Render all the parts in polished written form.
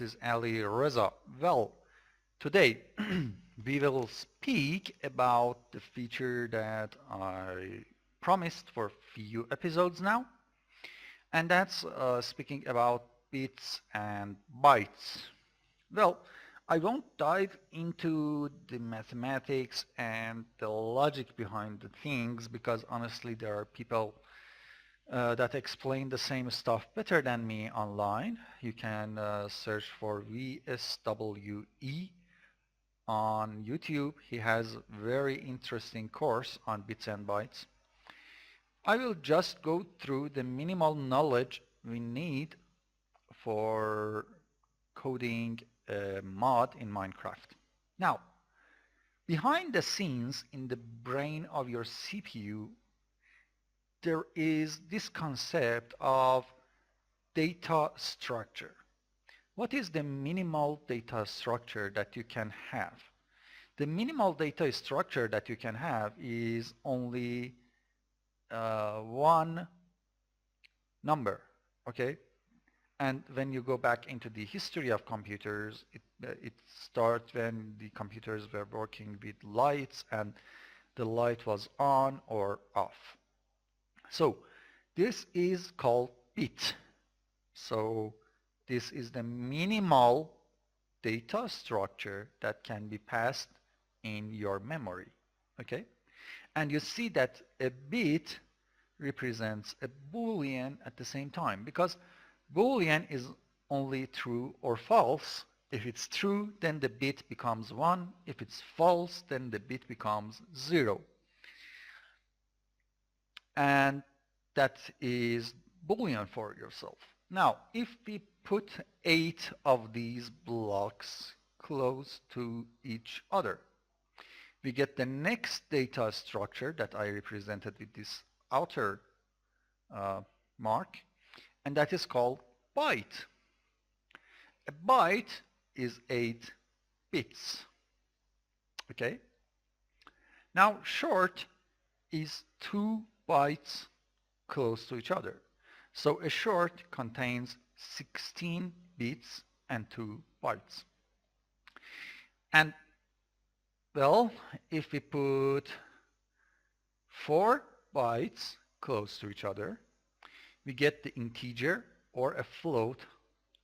is Ali Reza. Well, today we will speak about the feature that I promised for a few episodes now, and that's speaking about bits and bytes. Well, I won't dive into the mathematics and the logic behind the things because honestly there are people that explain the same stuff better than me online. You can search for VSWE on YouTube. He has very interesting course on bits and bytes. I will just go through the minimal knowledge we need for coding a mod in Minecraft. Now, behind the scenes in the brain of your CPU, there is this concept of data structure. What is the minimal data structure that you can have? The minimal data structure that you can have is only one number, okay? And when you go back into the history of computers, it starts when the computers were working with lights and the light was on or off. So this is called bit. So this is the minimal data structure that can be passed in your memory, okay? And you see that a bit represents a boolean at the same time because boolean is only true or false. If it's true, then the bit becomes 1. If it's false, then the bit becomes 0. And that is boolean for yourself. Now, if we put 8 of these blocks close to each other, we get the next data structure that I represented with this outer mark, and that is called byte. A byte is 8 bits. Okay? Now, short is 2 bytes close to each other. So a short contains 16 bits and 2 bytes. And well, if we put 4 bytes close to each other, we get the integer or a float.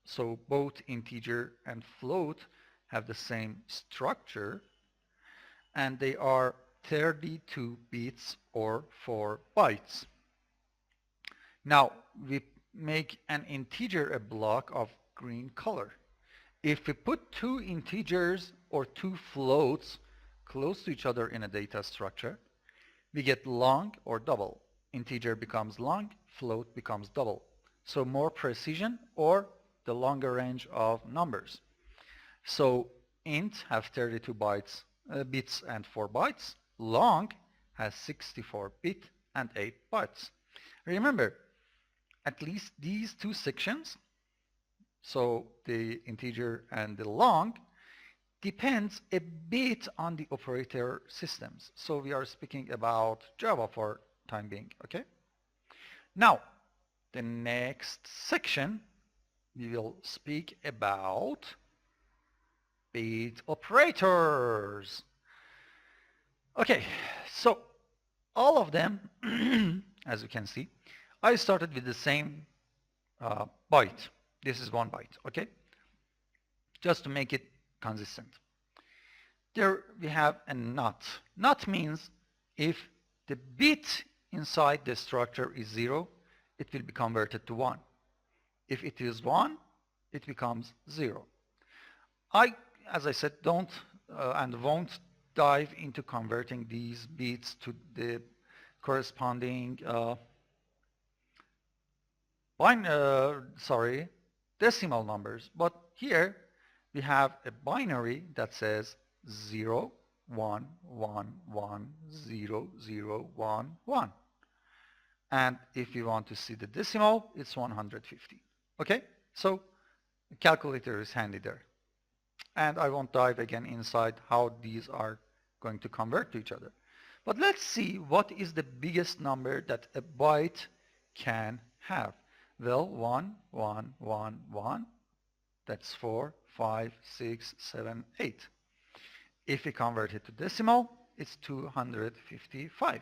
So both integer and float have the same structure, and they are 32 bits or 4 bytes. Now we make an integer a block of green color. If we put 2 integers or 2 floats close to each other in a data structure, we get long or double. Integer becomes long, float becomes double. So more precision or the longer range of numbers. So int have 32 bits and 4 bytes. Long has 64 bit and 8 bytes. Remember, at least these two sections, so the integer and the long, depends a bit on the operator systems. So we are speaking about Java for time being, okay? Now, the next section, we will speak about bit operators. Okay, so all of them, as you can see, I started with the same byte. This is 1 byte, okay? Just to make it consistent. There we have a not. Not means if the bit inside the structure is 0, it will be converted to 1. If it is 1, it becomes 0. I, as I said, don't and won't dive into converting these bits to the corresponding decimal numbers. But here we have a binary that says 0, 1, 1, 1, 0, 0, 1, 1. And if you want to see the decimal, it's 150. Okay? So the calculator is handy there. And I won't dive again inside how these are going to convert to each other. But let's see what is the biggest number that a byte can have. Well, 1, 1, 1, 1, That's 4, 5, 6, 7, 8. If we convert it to decimal, it's 255.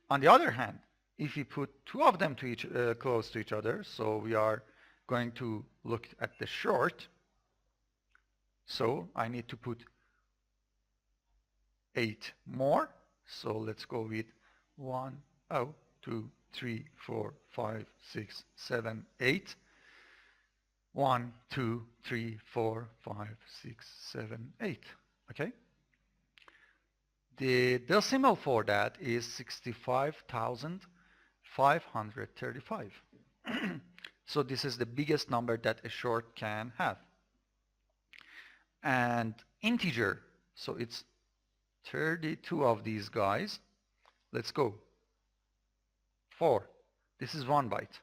On the other hand, if we put two of them to close to each other, so we are going to look at the short, so I need to put 8 more. So let's go with 1, 2, 3, 4, 5, 6, 7, 8. 1, 2, 3, 4, 5, 6, 7, 8. Okay? The decimal for that is 65,535. So this is the biggest number that a short can have. And integer, so it's 32 of these guys. Let's go. 4. This is 1 byte.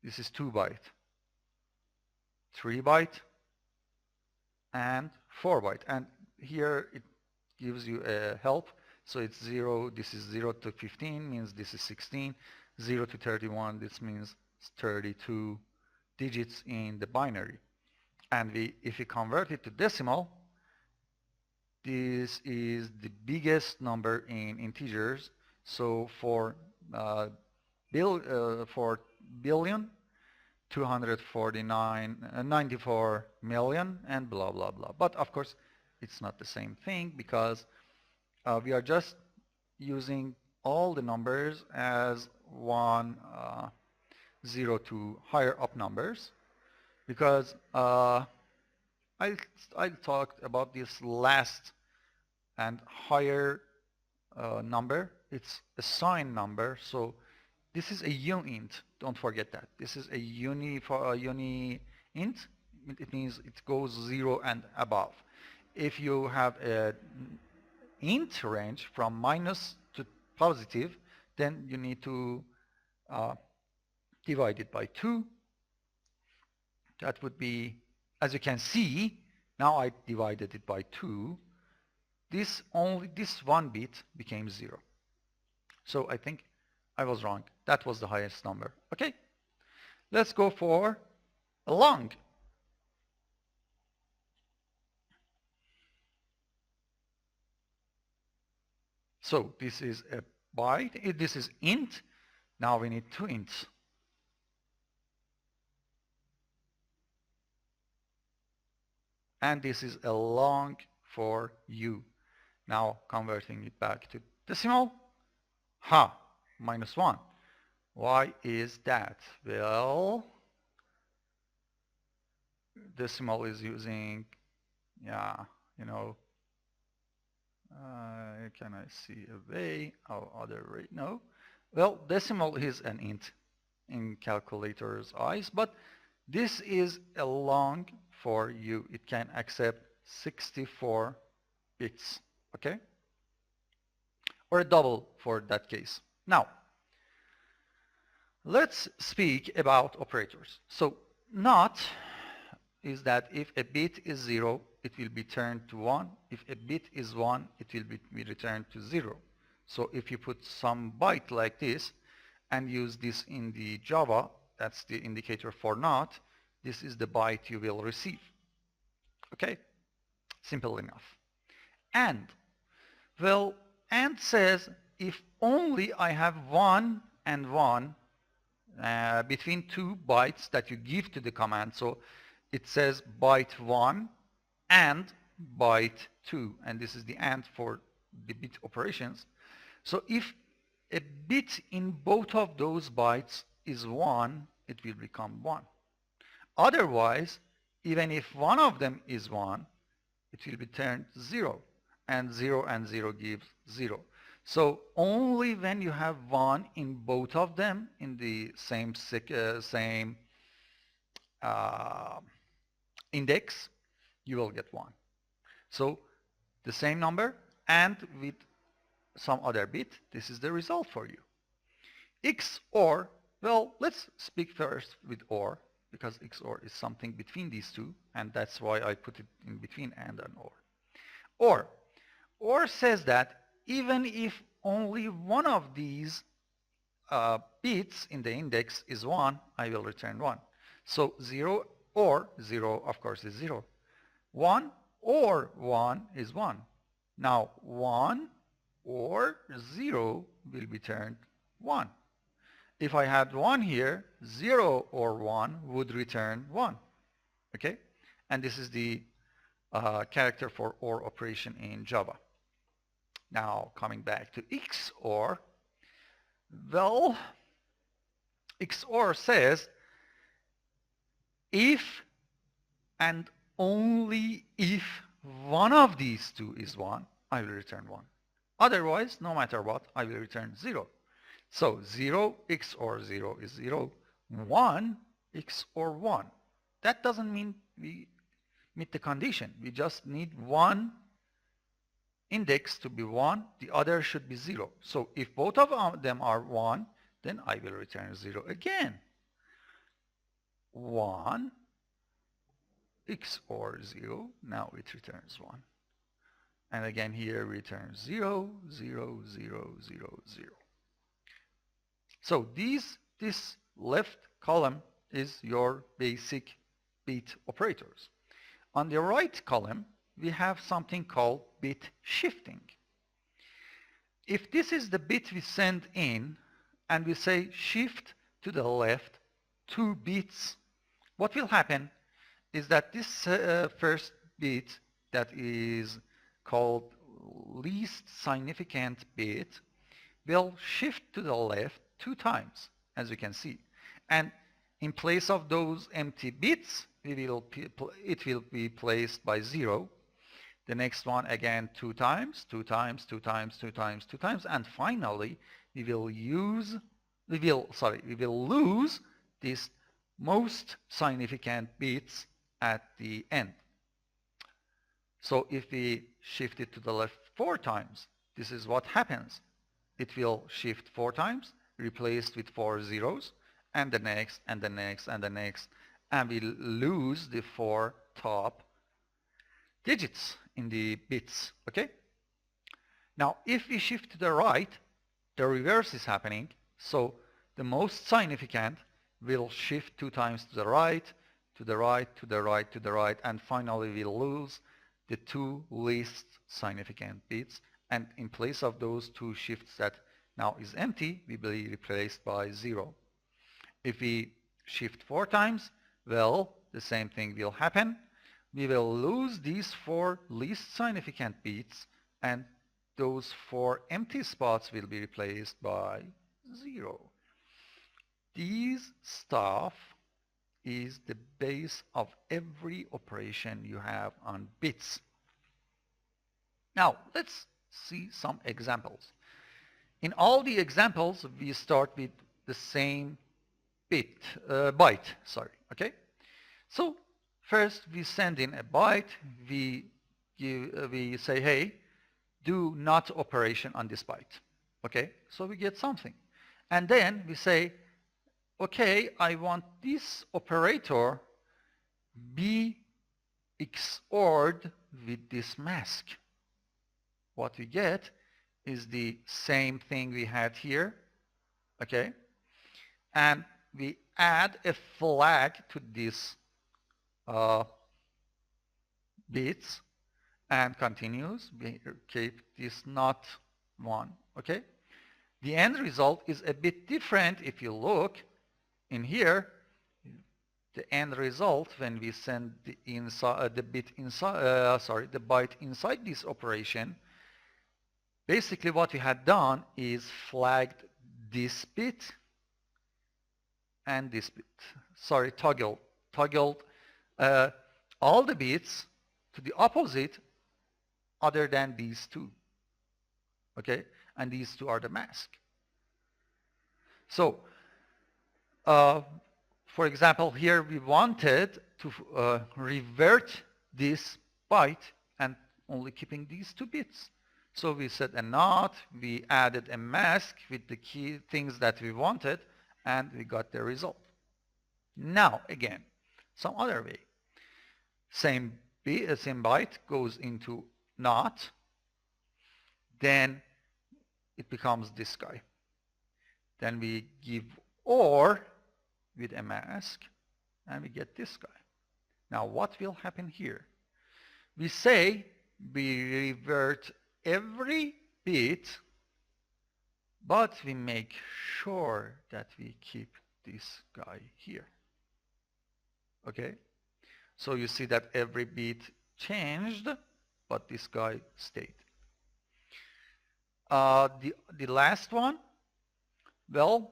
This is 2 byte. 3 byte and 4 byte. And here it gives you a help. So it's 0, this is 0 to 15 means this is 16. 0 to 31, this means 32 digits in the binary. And if we convert it to decimal, this is the biggest number in integers. So for billion, 94 million and blah blah blah. But of course it's not the same thing because we are just using all the numbers as 0 to higher up numbers, because I talked about this last and higher number. It's a signed number, so this is a uint. Don't forget that. This is a uni int. It means it goes 0 and above. If you have a int range from minus to positive, then you need to divide it by 2. That would be, as you can see, now I divided it by 2. This one bit became 0. So I think I was wrong. That was the highest number. Okay, let's go for a long. So this is a byte. This is int. Now we need 2 ints. And this is a long for u. Now converting it back to decimal. -1. Why is that? Well, decimal is using, can I see a way or other way? No. Well, decimal is an int in calculator's eyes, but this is a long for u. It can accept 64 bits, okay? Or a double for that case. Now, let's speak about operators. So, not is that if a bit is 0, it will be turned to 1. If a bit is 1, it will be returned to 0. So if you put some byte like this and use this in the Java, that's the indicator for not, this is the byte you will receive. Okay? Simple enough. And, well, and says if only I have 1 and 1 between 2 bytes that you give to the command. So it says byte 1 and byte 2, and this is the AND for the bit operations. So if a bit in both of those bytes is 1, it will become 1. Otherwise, even if one of them is 1, it will be turned 0, and 0 and 0 gives 0. So only when you have 1 in both of them in the same index, you will get 1. So the same number and with some other bit, this is the result for you. XOR, well, let's speak first with OR, because XOR is something between these two, and that's why I put it in between AND and OR. OR says that even if only one of these bits in the index is 1, I will return 1. So 0 or 0, of course, is 0. 1 or 1 is 1. Now 1 or 0 will be turned 1. If I had 1 here, 0 or 1 would return 1. Okay? And this is the character for OR operation in Java. Now coming back to XOR, well, XOR says if and only if one of these two is 1, I will return 1. Otherwise, no matter what, I will return 0. So 0 XOR 0 is 0. 1 XOR 1. That doesn't mean we meet the condition. We just need one index to be 1. The other should be 0. So if both of them are 1, then I will return 0 again. 1 XOR 0. Now it returns 1. And again here returns 0, 0, 0, 0, 0. So this left column is your basic bit operators. On the right column, we have something called bit shifting. If this is the bit we send in and we say shift to the left 2 bits, what will happen is that this first bit that is called least significant bit will shift to the left 2 times, as you can see. And in place of those empty bits, it will be placed by 0. The next one again 2 times, 2 times, 2 times, 2 times, 2 times, and finally we will lose these most significant bits at the end. So if we shift it to the left 4 times, this is what happens. It will shift 4 times, replaced with 4 zeros, and the next, and the next, and the next, and we lose the 4 top digits in the bits, okay? Now, if we shift to the right, the reverse is happening. So the most significant will shift 2 times to the right, to the right, to the right, to the right, and finally we'll lose the 2 least significant bits. And in place of those 2 shifts that now is empty, we will be replaced by 0. If we shift 4 times, well, the same thing will happen. We will lose these 4 least significant bits, and those 4 empty spots will be replaced by 0. These stuff is the base of every operation you have on bits. Now, let's see some examples. In all the examples, we start with the same byte, okay? So first we send in a byte, we say, hey, do not operation on this byte, okay? So we get something. And then we say, okay, I want this operator be XORed with this mask. What we get is the same thing we had here, okay? And we add a flag to this bits and continues. We keep this not 1, okay? The end result is a bit different. If you look in here, the end result when we send the byte inside this operation, basically what we had done is flagged this bit and this bit. Toggled all the bits to the opposite other than these 2. Okay? And these 2 are the mask. So, for example, here we wanted to revert this byte and only keeping these 2 bits. So we said a not, we added a mask with the key things that we wanted, and we got the result. Now, again, some other way. Same byte goes into not, then it becomes this guy. Then we give OR with a mask, and we get this guy. Now what will happen here? We say we revert every bit, but we make sure that we keep this guy here. Okay? So you see that every bit changed, but this guy stayed. The last one, well,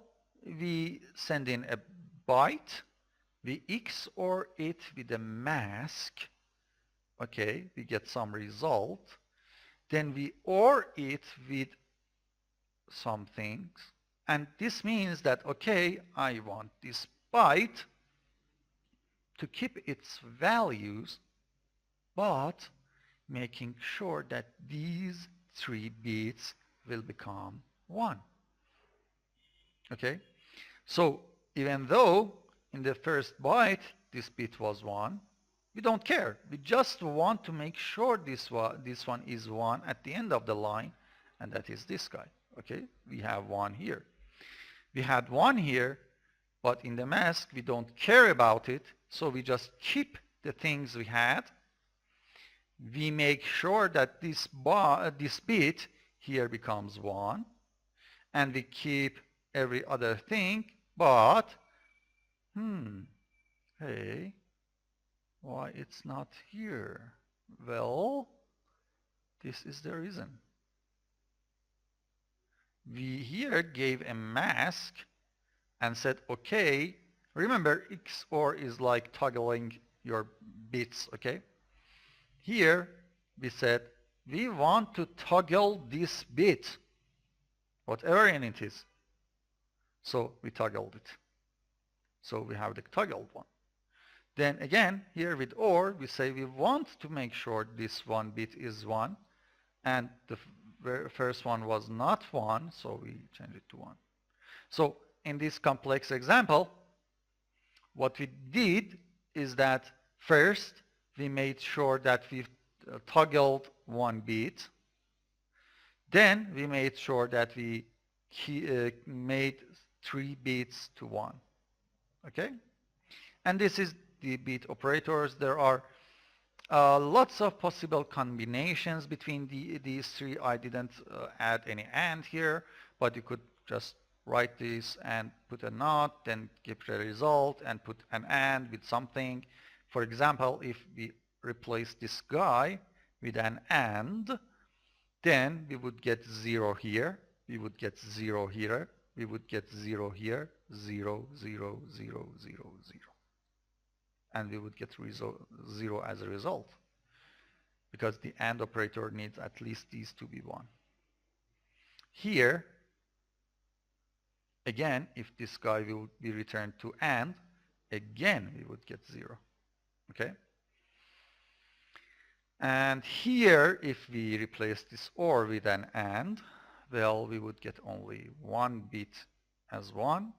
we send in a byte, we XOR it with a mask, okay, we get some result, then we OR it with some things, and this means that, okay, I want this byte to keep its values, but making sure that these 3 bits will become 1. Okay? So even though in the first byte this bit was 1, we don't care. We just want to make sure this one is 1 at the end of the line, and that is this guy. Okay? We have 1 here. We had 1 here, but in the mask we don't care about it, so we just keep the things we had. We make sure that this bit here becomes 1, and we keep every other thing, but hey, why it's not here? Well, this is the reason. We here gave a mask and said, okay, remember XOR is like toggling your bits, okay? Here we said we want to toggle this bit, whatever it is. So we toggled it. So we have the toggled one. Then again, here with OR, we say we want to make sure this 1 bit is 1, and the first one was not 1, so we change it to 1. So in this complex example, what we did is that first we made sure that we toggled 1 bit. Then we made sure that we made 3 bits to 1. Okay? And this is the bit operators. There are lots of possible combinations between these 3. I didn't add any AND here, but you could just write this and put a NOT, then give the result and put an AND with something. For example, if we replace this guy with an AND, then we would get 0 here, we would get 0 here, we would get 0 here, 0, 0, 0, 0, 0. And we would get 0 as a result, because the AND operator needs at least these to be 1. Here, again, if this guy will be returned to AND, again we would get 0. Okay? And here, if we replace this OR with an AND, well, we would get only 1 bit as 1.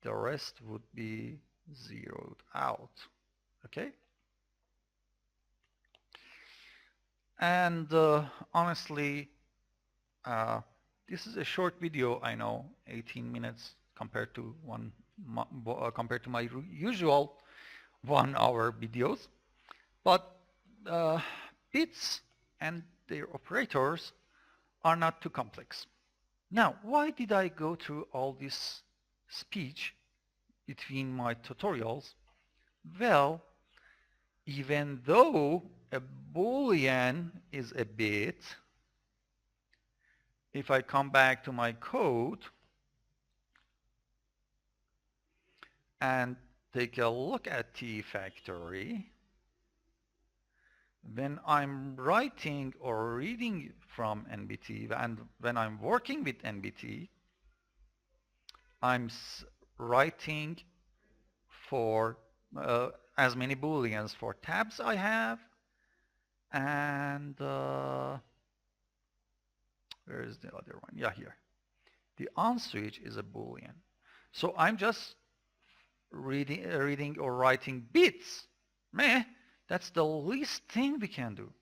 The rest would be zeroed out. Okay? And honestly, this is a short video, I know, 18 minutes compared to my usual 1-hour videos. But bits and their operators are not too complex. Now, why did I go through all this speech between my tutorials? Well, even though a Boolean is a bit, if I come back to my code and take a look at T factory, when I'm writing or reading from NBT, and when I'm working with NBT, I'm writing for as many booleans for tabs I have, and where is the other one? Yeah, here. The onSwitch is a boolean. So I'm just reading or writing bits. Meh. That's the least thing we can do.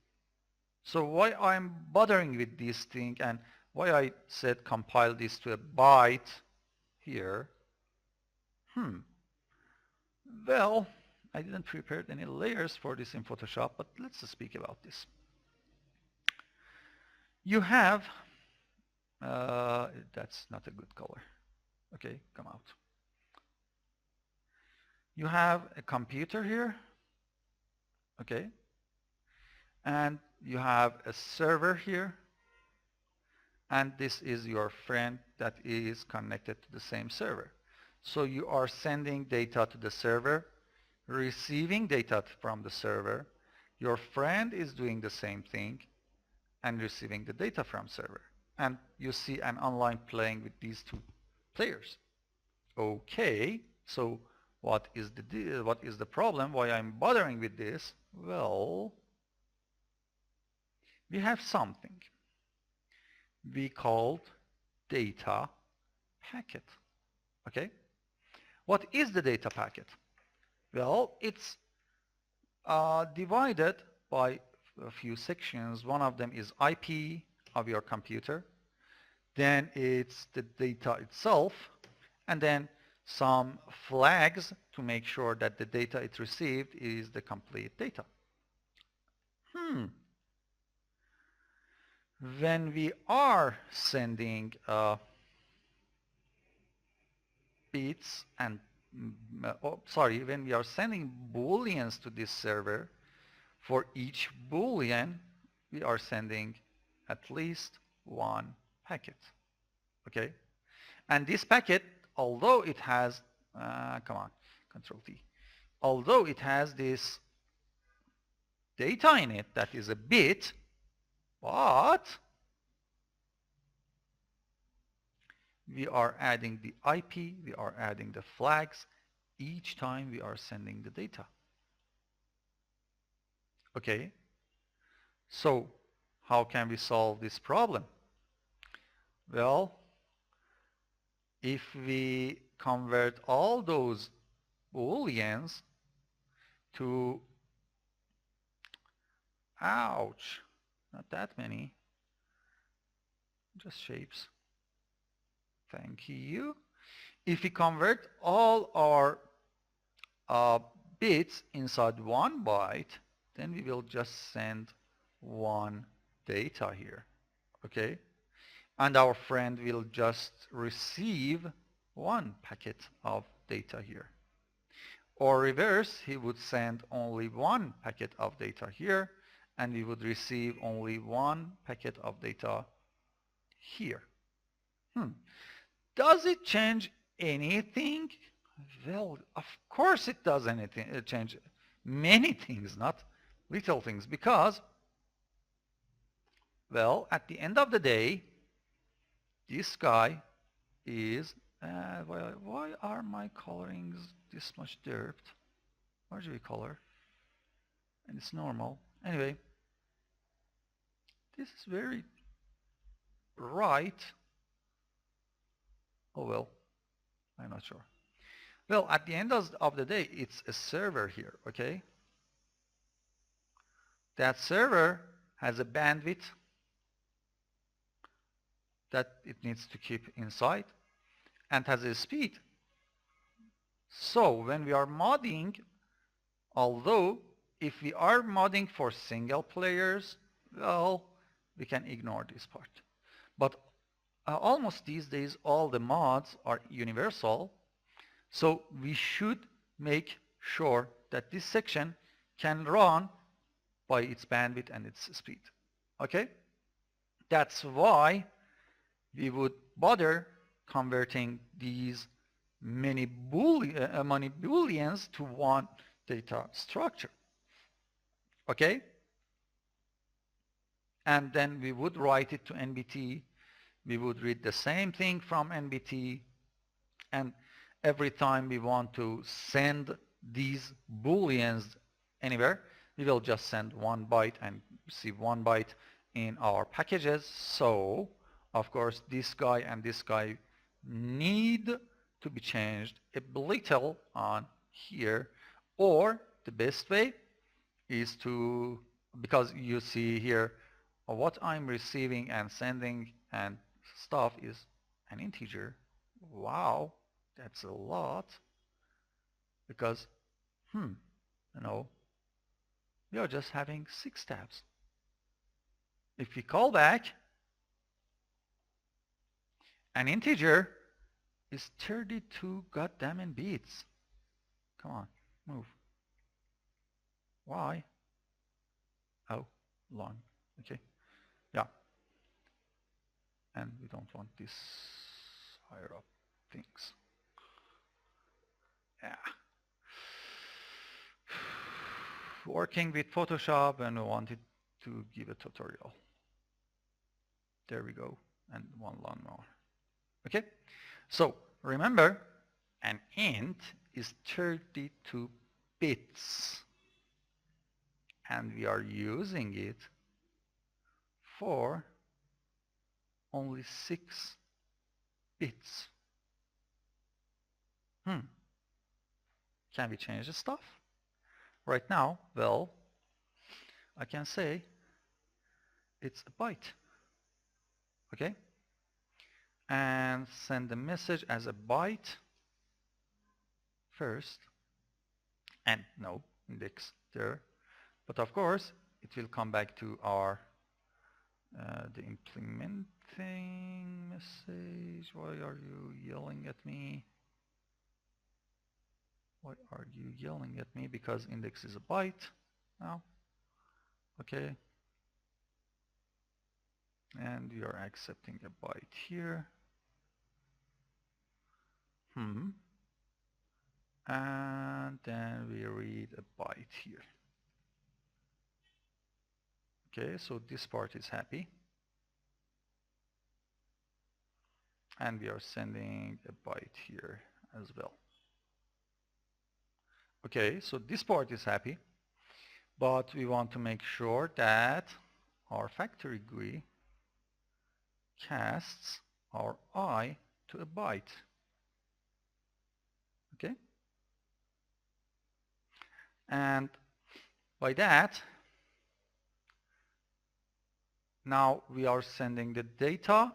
So why I'm bothering with this thing, and why I said compile this to a byte here? Well, I didn't prepare any layers for this in Photoshop, but let's speak about this. You have, that's not a good color. Okay, come out. You have a computer here, okay, and you have a server here, and this is your friend that is connected to the same server. So you are sending data to the server, receiving data from the server. Your friend is doing the same thing and receiving the data from server. And you see an online playing with these two players. Okay, so what is the problem? Why I'm bothering with this? Well, we have something we called data packet. Okay, what is the data packet? Well, it's divided by a few sections. One of them is IP of your computer. Then it's the data itself, and then some flags to make sure that the data it received is the complete data. When we are sending bits and when we are sending booleans to this server, for each boolean we are sending at least one packet. Okay, and this packet, although it has come on, Control T, although it has this data in it that is a bit, but we are adding the IP, we are adding the flags each time we are sending the data. Okay, so how can we solve this problem? Well, if we convert all those booleans to, ouch, not that many, just shapes. Thank you. If we convert all our bits inside one byte, then we will just send one data here. Okay? And our friend will just receive one packet of data here. Or reverse, he would send only one packet of data here, and we would receive only one packet of data here. Does it change anything? Well, of course it does anything. It change many things, not little things, because, well, at the end of the day, this guy is, why are my colorings this much dirt? RGB color, and it's normal. Anyway, this is very right. Oh well, I'm not sure. Well, at the end of the day, it's a server here, okay? That server has a bandwidth that it needs to keep inside and has a speed. So when we are modding, although if we are modding for single players, well, we can ignore this part. But almost these days, all the mods are universal. So we should make sure that this section can run by its bandwidth and its speed. Okay? That's why we would bother converting these many booleans to one data structure. Okay? And then we would write it to NBT. We would read the same thing from NBT. And every time we want to send these booleans anywhere, we will just send one byte and receive one byte in our packages. So, of course, this guy and this guy need to be changed a little on here. Or the best way is to, because you see here, what I'm receiving and sending and stuff is an integer. Wow, that's a lot. Because, No, we are just having 6 tabs. If we call back, an integer is 32 goddamn bits. Come on, move. Why? Oh, long. Okay, yeah. And we don't want this higher up things. Yeah. Working with Photoshop, and we wanted to give a tutorial. There we go, and one more. Okay, so remember, an int is 32 bits, and we are using it for only 6 bits. Can we change the stuff? Right now, well, I can say it's a byte. Okay? And send the message as a byte first. And no index there. But of course, it will come back to our the implementing message. Why are you yelling at me? Why are you yelling at me? Because index is a byte now. Okay. And we are accepting a byte here. And then we read a byte here. Okay, so this part is happy. And we are sending a byte here as well. Okay, so this part is happy, but we want to make sure that our factory GUI casts our I to a byte. Okay? And by that, now we are sending the data.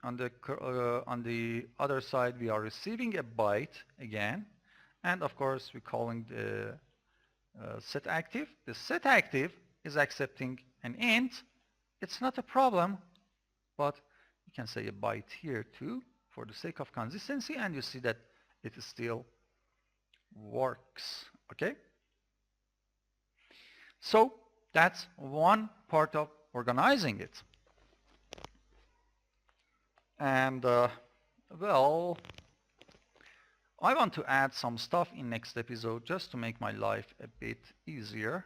On the other side, we are receiving a byte again. And of course, we're calling the set active. The set active is accepting an int. It's not a problem, but you can say a byte here too for the sake of consistency, and you see that it still works. Okay? So that's one part of organizing it. And well, I want to add some stuff in next episode just to make my life a bit easier.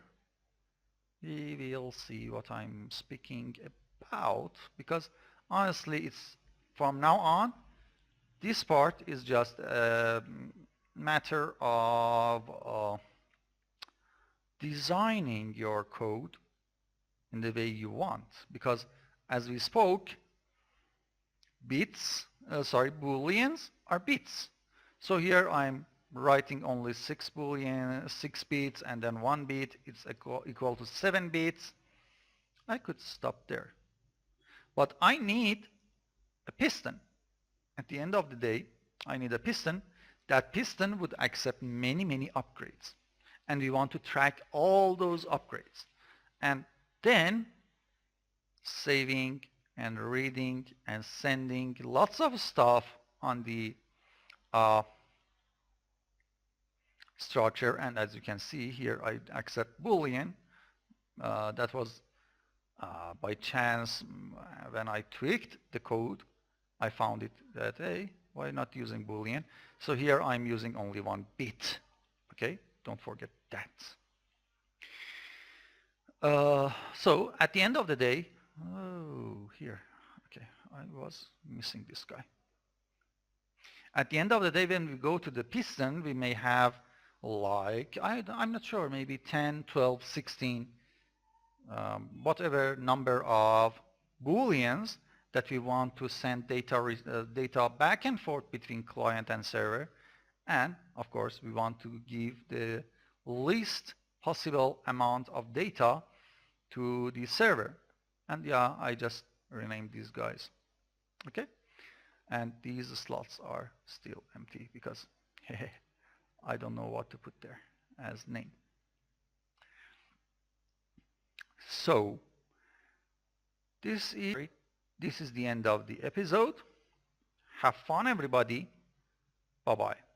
We will see what I'm speaking about, because honestly, it's from now on, this part is just a matter of designing your code in the way you want, because as we spoke, booleans are bits. So here I'm writing only 6 bits, and then 1 bit, it's equal to 7 bits. I could stop there. But I need a piston. At the end of the day, I need a piston. That piston would accept many upgrades. And we want to track all those upgrades. And then saving and reading and sending lots of stuff on the structure. And as you can see here, I accept Boolean. That was by chance. When I tweaked the code, I found it that, hey, why not using Boolean? So here I'm using only 1 bit. Okay, don't forget that. So at the end of the day, here, okay, I was missing this guy. At the end of the day, when we go to the piston, we may have like, I'm not sure, maybe 10, 12, 16, whatever number of Booleans that we want to send data back and forth between client and server. And of course, we want to give the least possible amount of data to the server. And yeah, I just renamed these guys. Okay? And these slots are still empty because I don't know what to put there as name. So this is the end of the episode. Have fun, everybody. Bye-bye.